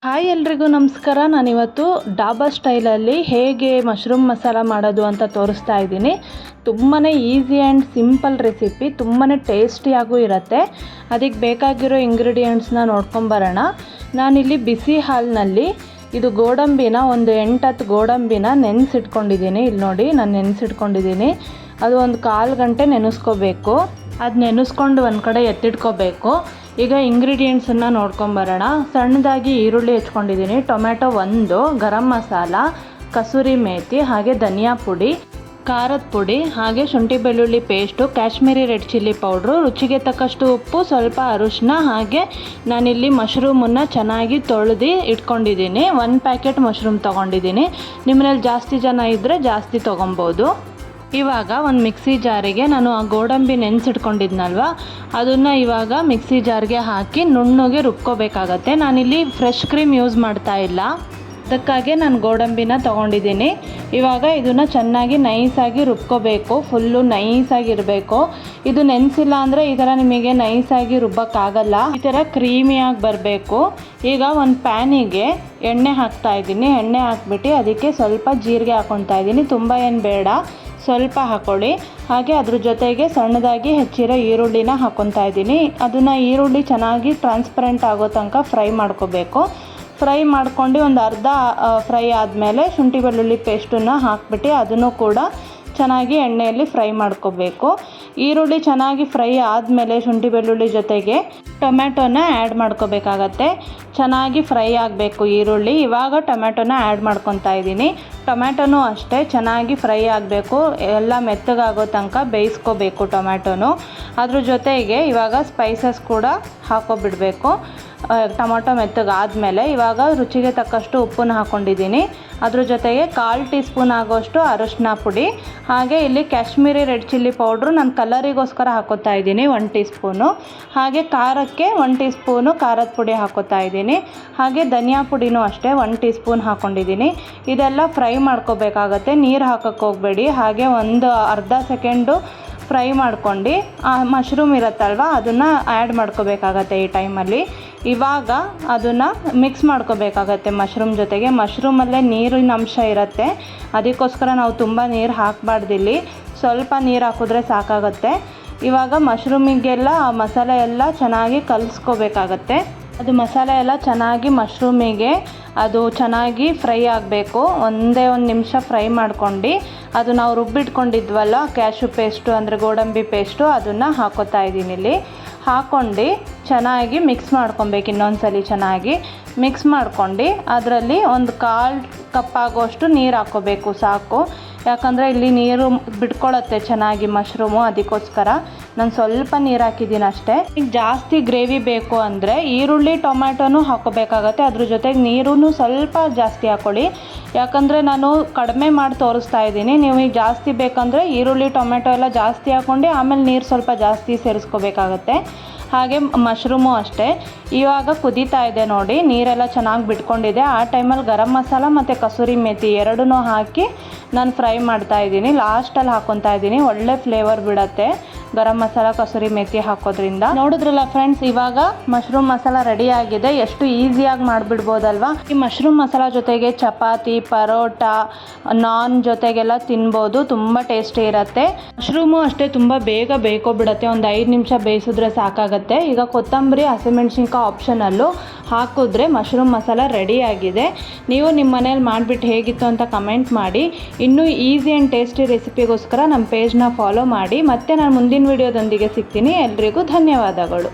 Hi ಎಲ್ರಿಗೂ ನಮಸ್ಕಾರ. ನಾನಿವತ್ತು ಡಾಬಾ ಸ್ಟೈಲಲ್ಲಿ ಹೇಗೆ ಮಶ್ರೂಮ್ ಮಸಾಲ ಮಾಡೋದು ಅಂತ ತೋರಿಸ್ತಾ ಇದ್ದೀನಿ. ತುಂಬಾ ಈಸಿ ಆ್ಯಂಡ್ ಸಿಂಪಲ್ ರೆಸಿಪಿ, ತುಂಬಾ ಟೇಸ್ಟಿಯಾಗೂ ಇರುತ್ತೆ. ಅದಕ್ಕೆ ಬೇಕಾಗಿರೋ ಇಂಗ್ರೀಡಿಯೆಂಟ್ಸ್ನ ನೋಡ್ಕೊಂಬರೋಣ. ನಾನಿಲ್ಲಿ ಬಿಸಿ ಹಾಲಿನಲ್ಲಿ ಇದು ಗೋಡಂಬಿನ ಒಂದು 8-10 ಗೋಡಂಬಿನ ನೆನೆಸಿಟ್ಕೊಂಡಿದ್ದೀನಿ. ಇಲ್ಲಿ ನೋಡಿ, ನಾನು ನೆನೆಸಿಟ್ಕೊಂಡಿದ್ದೀನಿ. ಅದು ಒಂದು 1/4 ಗಂಟೆ ನೆನೆಸ್ಕೋಬೇಕು. ಅದು ನೆನೆಸ್ಕೊಂಡು ಒಂದು ಕಡೆ ಎತ್ತಿಟ್ಕೋಬೇಕು. ಈಗ ಇಂಗ್ರೀಡಿಯೆಂಟ್ಸನ್ನು ನೋಡ್ಕೊಂಬರೋಣ. ಸಣ್ಣದಾಗಿ ಈರುಳ್ಳಿ ಹೆಚ್ಕೊಂಡಿದ್ದೀನಿ, ಟೊಮೆಟೊ 1, ಗರಂ ಮಸಾಲ, ಕಸೂರಿ ಮೇಥಿ, ಹಾಗೆ ಧನಿಯಾ ಪುಡಿ, ಖಾರದ ಪುಡಿ, ಹಾಗೆ ಶುಂಠಿ ಬೆಳ್ಳುಳ್ಳಿ paste, Kashmiri red chilli powder, ರುಚಿಗೆ ತಕ್ಕಷ್ಟು ಉಪ್ಪು, ಸ್ವಲ್ಪ ಅರಿಶಿನ, ಹಾಗೆ ನಾನಿಲ್ಲಿ ಮಶ್ರೂಮನ್ನು ಚೆನ್ನಾಗಿ ತೊಳೆದು ಇಟ್ಕೊಂಡಿದ್ದೀನಿ. 1 ಪ್ಯಾಕೆಟ್ ಮಶ್ರೂಮ್ ತೊಗೊಂಡಿದ್ದೀನಿ. ನಿಮ್ಮನೇಲಿ ಜಾಸ್ತಿ ಜನ ಇದ್ದರೆ ಜಾಸ್ತಿ ತೊಗೊಬೋದು. ಇವಾಗ ಒಂದು ಮಿಕ್ಸಿ ಜಾರಿಗೆ ನಾನು ಆ ಗೋಡಂಬಿ ನೆನೆಸಿಟ್ಕೊಂಡಿದ್ನಲ್ವ, ಅದನ್ನು ಇವಾಗ ಮಿಕ್ಸಿ ಜಾರ್ಗೆ ಹಾಕಿ ನುಣ್ಣಗೆ ರುಬ್ಕೋಬೇಕಾಗತ್ತೆ. ನಾನಿಲ್ಲಿ ಫ್ರೆಶ್ ಕ್ರೀಮ್ ಯೂಸ್ ಮಾಡ್ತಾ ಇಲ್ಲ, ಅದಕ್ಕಾಗಿ ನಾನು ಗೋಡಂಬಿನ ತೊಗೊಂಡಿದ್ದೀನಿ. ಇವಾಗ ಇದನ್ನು ಚೆನ್ನಾಗಿ ನೈಸಾಗಿ ರುಬ್ಕೋಬೇಕು. ಫುಲ್ಲು ನೈಸಾಗಿರಬೇಕು. ಇದು ನೆನೆಸಿಲ್ಲ ಅಂದರೆ ಈ ಥರ ನಿಮಗೆ ನೈಸಾಗಿ ರುಬ್ಬೋಕ್ಕಾಗಲ್ಲ. ಈ ಥರ ಕ್ರೀಮಿಯಾಗಿ ಬರಬೇಕು. ಈಗ ಒಂದು ಪ್ಯಾನಿಗೆ ಎಣ್ಣೆ ಹಾಕ್ತಾಯಿದ್ದೀನಿ. ಎಣ್ಣೆ ಹಾಕ್ಬಿಟ್ಟು ಅದಕ್ಕೆ ಸ್ವಲ್ಪ ಜೀರಿಗೆ ಹಾಕ್ಕೊತಾ ಇದ್ದೀನಿ. ತುಂಬ ಏನು ಬೇಡ, ಸ್ವಲ್ಪ ಹಾಕ್ಕೊಳ್ಳಿ. ಹಾಗೆ ಅದ್ರ ಜೊತೆಗೆ ಸಣ್ಣದಾಗಿ ಹೆಚ್ಚಿರೋ ಈರುಳ್ಳಿನ ಹಾಕ್ಕೊತಾ ಇದ್ದೀನಿ. ಅದನ್ನು ಈರುಳ್ಳಿ ಚೆನ್ನಾಗಿ ಟ್ರಾನ್ಸ್ಪರೆಂಟ್ ಆಗೋ ತನಕ ಫ್ರೈ ಮಾಡ್ಕೋಬೇಕು. ಫ್ರೈ ಮಾಡ್ಕೊಂಡು ಒಂದು ಅರ್ಧ ಫ್ರೈ ಆದಮೇಲೆ ಶುಂಠಿ ಬೆಳ್ಳುಳ್ಳಿ ಪೇಸ್ಟನ್ನು ಹಾಕ್ಬಿಟ್ಟು ಅದನ್ನು ಕೂಡ ಚೆನ್ನಾಗಿ ಎಣ್ಣೆಯಲ್ಲಿ ಫ್ರೈ ಮಾಡ್ಕೋಬೇಕು. ಈರುಳ್ಳಿ ಚೆನ್ನಾಗಿ ಫ್ರೈ ಆದಮೇಲೆ ಶುಂಠಿ ಬೆಳ್ಳುಳ್ಳಿ ಜೊತೆಗೆ ಟೊಮ್ಯಾಟೋನ ಆ್ಯಡ್ ಮಾಡ್ಕೋಬೇಕಾಗತ್ತೆ. ಚೆನ್ನಾಗಿ ಫ್ರೈ ಆಗಬೇಕು ಈರುಳ್ಳಿ. ಇವಾಗ ಟೊಮ್ಯಾಟೋನ ಆ್ಯಡ್ ಮಾಡ್ಕೊತಾ ಇದ್ದೀನಿ. ಟೊಮ್ಯಾಟೋನೂ ಅಷ್ಟೇ ಚೆನ್ನಾಗಿ ಫ್ರೈ ಆಗಬೇಕು. ಎಲ್ಲ ಮೆತ್ತಗಾಗೋ ತನಕ ಬೇಯಿಸ್ಕೋಬೇಕು ಟೊಮ್ಯಾಟೋನು. ಅದ್ರ ಜೊತೆಗೆ ಇವಾಗ ಸ್ಪೈಸಸ್ ಕೂಡ ಹಾಕೋಬಿಡಬೇಕು. ಟೊಮೊಟೊ ಮೆತ್ತಗಾದಮೇಲೆ ಇವಾಗ ರುಚಿಗೆ ತಕ್ಕಷ್ಟು ಉಪ್ಪನ್ನು ಹಾಕ್ಕೊಂಡಿದ್ದೀನಿ. ಅದ್ರ ಜೊತೆಗೆ 1/4 ಟೀ ಸ್ಪೂನ್ ಆಗೋಷ್ಟು ಅರಿಶಿನ ಪುಡಿ, ಹಾಗೆ ಇಲ್ಲಿ ಕಾಶ್ಮೀರಿ ರೆಡ್ ಚಿಲ್ಲಿ ಪೌಡ್ರು ನಾನು ಕಲರಿಗೋಸ್ಕರ ಹಾಕೋತಾ ಇದ್ದೀನಿ 1 ಟೀ ಸ್ಪೂನು. ಹಾಗೆ ಖಾರಕ್ಕೆ 1 ಟೀ ಸ್ಪೂನು ಖಾರದ ಪುಡಿ ಹಾಕೋತಾ ಇದ್ದೀನಿ. ಹಾಗೆ ಧನಿಯಾ ಪುಡಿನೂ ಅಷ್ಟೇ 1 ಟೀ ಸ್ಪೂನ್ ಹಾಕ್ಕೊಂಡಿದ್ದೀನಿ. ಇದೆಲ್ಲ ಫ್ರೈ ಮಾಡ್ಕೋಬೇಕಾಗತ್ತೆ, ನೀರು ಹಾಕೋಕ್ಕೆ ಹೋಗಬೇಡಿ. ಹಾಗೆ ಒಂದು ಅರ್ಧ ಸೆಕೆಂಡು ಫ್ರೈ ಮಾಡ್ಕೊಂಡು ಆ ಮಶ್ರೂಮ್ ಇರುತ್ತಲ್ವ ಅದನ್ನು ಆ್ಯಡ್ ಮಾಡ್ಕೋಬೇಕಾಗತ್ತೆ ಈ ಟೈಮಲ್ಲಿ. ಇವಾಗ ಅದನ್ನು ಮಿಕ್ಸ್ ಮಾಡ್ಕೋಬೇಕಾಗತ್ತೆ ಮಶ್ರೂಮ್ ಜೊತೆಗೆ. ಮಶ್ರೂಮಲ್ಲೇ ನೀರಿನ ಅಂಶ ಇರುತ್ತೆ, ಅದಕ್ಕೋಸ್ಕರ ನಾವು ತುಂಬ ನೀರು ಹಾಕಬಾರ್ದಿಲ್ಲಿ. ಸ್ವಲ್ಪ ನೀರು ಹಾಕಿದ್ರೆ ಸಾಕಾಗತ್ತೆ. ಇವಾಗ ಮಶ್ರೂಮಿಗೆಲ್ಲ ಆ ಮಸಾಲೆ ಎಲ್ಲ ಚೆನ್ನಾಗಿ ಕಲಿಸ್ಕೋಬೇಕಾಗತ್ತೆ. ಅದು ಮಸಾಲೆ ಎಲ್ಲ ಚೆನ್ನಾಗಿ ಮಶ್ರೂಮಿಗೆ ಅದು ಚೆನ್ನಾಗಿ ಫ್ರೈ ಆಗಬೇಕು. ಒಂದೇ 1 ನಿಮಿಷ ಫ್ರೈ ಮಾಡ್ಕೊಂಡು ಅದು ನಾವು ರುಬ್ಬಿಟ್ಕೊಂಡಿದ್ವಲ್ಲ ಕ್ಯಾಶು ಪೇಸ್ಟು ಅಂದರೆ ಗೋಡಂಬಿ ಪೇಸ್ಟು, ಅದನ್ನು ಹಾಕೋತಾ ಇದ್ದೀನಿ. ಇಲ್ಲಿ ಹಾಕ್ಕೊಂಡು ಚೆನ್ನಾಗಿ ಮಿಕ್ಸ್ ಮಾಡ್ಕೊಬೇಕು. ಇನ್ನೊಂದ್ಸಲಿ ಚೆನ್ನಾಗಿ ಮಿಕ್ಸ್ ಮಾಡ್ಕೊಂಡು ಅದರಲ್ಲಿ ಒಂದು 1/4 ಕಪ್ ಆಗೋಷ್ಟು ನೀರು ಹಾಕ್ಕೋಬೇಕು, ಸಾಕು. ಯಾಕಂದರೆ ಇಲ್ಲಿ ನೀರು ಬಿಟ್ಕೊಳ್ಳುತ್ತೆ ಚೆನ್ನಾಗಿ ಮಶ್ರೂಮು, ಅದಕ್ಕೋಸ್ಕರ ನಾನು ಸ್ವಲ್ಪ ನೀರು ಹಾಕಿದ್ದೀನಿ ಅಷ್ಟೇ. ಈಗ ಜಾಸ್ತಿ ಗ್ರೇವಿ ಬೇಕು ಅಂದರೆ ಈರುಳ್ಳಿ ಟೊಮ್ಯಾಟೋನು ಹಾಕೋಬೇಕಾಗತ್ತೆ. ಅದ್ರ ಜೊತೆಗೆ ನೀರೂ ಸ್ವಲ್ಪ ಜಾಸ್ತಿ ಹಾಕ್ಕೊಳ್ಳಿ. ಯಾಕಂದರೆ ನಾನು ಕಡಿಮೆ ಮಾಡಿ ತೋರಿಸ್ತಾ ಇದ್ದೀನಿ. ನೀವು ಈಗ ಜಾಸ್ತಿ ಬೇಕಂದರೆ ಈರುಳ್ಳಿ ಟೊಮೆಟೊ ಎಲ್ಲ ಜಾಸ್ತಿ ಹಾಕ್ಕೊಂಡು ಆಮೇಲೆ ನೀರು ಸ್ವಲ್ಪ ಜಾಸ್ತಿ ಸೇರಿಸ್ಕೋಬೇಕಾಗತ್ತೆ. ಹಾಗೆ ಮಶ್ರೂಮು ಅಷ್ಟೇ. ಇವಾಗ ಕುದೀತಾ ಇದೆ ನೋಡಿ, ನೀರೆಲ್ಲ ಚೆನ್ನಾಗಿ ಬಿಟ್ಕೊಂಡಿದೆ. ಆ ಟೈಮಲ್ಲಿ ಗರಂ ಮಸಾಲ ಮತ್ತು ಕಸೂರಿ ಮೇಥಿ ಎರಡನ್ನೂ ಹಾಕಿ ನಾನು ಫ್ರೈ ಮಾಡ್ತಾಯಿದ್ದೀನಿ. ಲಾಸ್ಟಲ್ಲಿ ಹಾಕ್ಕೊತಾ ಇದ್ದೀನಿ, ಒಳ್ಳೆ ಫ್ಲೇವರ್ ಬಿಡುತ್ತೆ ಗರಂ ಮಸಾಲ ಕಸೂರಿ ಮೇಥಿ ಹಾಕೋದ್ರಿಂದ. ನೋಡಿದ್ರಲ್ಲ ಫ್ರೆಂಡ್ಸ್, ಇವಾಗ ಮಶ್ರೂಮ್ ಮಸಾಲ ರೆಡಿ ಆಗಿದೆ. ಎಷ್ಟು ಈಸಿಯಾಗಿ ಮಾಡಿಬಿಡ್ಬೋದಲ್ವಾ. ಈ ಮಶ್ರೂಮ್ ಮಸಾಲ ಜೊತೆಗೆ ಚಪಾತಿ, ಪರೋಟ, ನಾನ್ ಜೊತೆಗೆಲ್ಲ ತಿನ್ಬೋದು. ತುಂಬ ಟೇಸ್ಟಿ ಇರುತ್ತೆ. ಮಶ್ರೂಮು ಅಷ್ಟೇ ತುಂಬ ಬೇಗ ಬೇಯ್ಕೊಬಿಡುತ್ತೆ. ಒಂದು 5 ನಿಮಿಷ ಬೇಯಿಸಿದ್ರೆ ಸಾಕಾಗುತ್ತೆ. ಈಗ ಕೊತ್ತಂಬರಿ, ಹಸಿಮೆಣ್ಸಿನ್ಕಾಯಿ ಆಪ್ಷನಲ್ಲು ಹಾಕಿದ್ರೆ ಮಶ್ರೂಮ್ ಮಸಾಲ ರೆಡಿ ಆಗಿದೆ. ನೀವು ನಿಮ್ಮ ಮನೇಲಿ ಮಾಡಿಬಿಟ್ಟು ಹೇಗಿತ್ತು ಅಂತ ಕಮೆಂಟ್ ಮಾಡಿ. ಇನ್ನೂ ಈಸಿ ಆ್ಯಂಡ್ ಟೇಸ್ಟಿ ರೆಸಿಪಿಗೋಸ್ಕರ ನಮ್ಮ ಪೇಜ್ನ ಫಾಲೋ ಮಾಡಿ. ಮತ್ತೆ ನಾನು ಮುಂದಿನ ವಿಡಿಯೋದೊಂದಿಗೆ ಸಿಗ್ತೀನಿ. ಎಲ್ರಿಗೂ ಧನ್ಯವಾದಗಳು.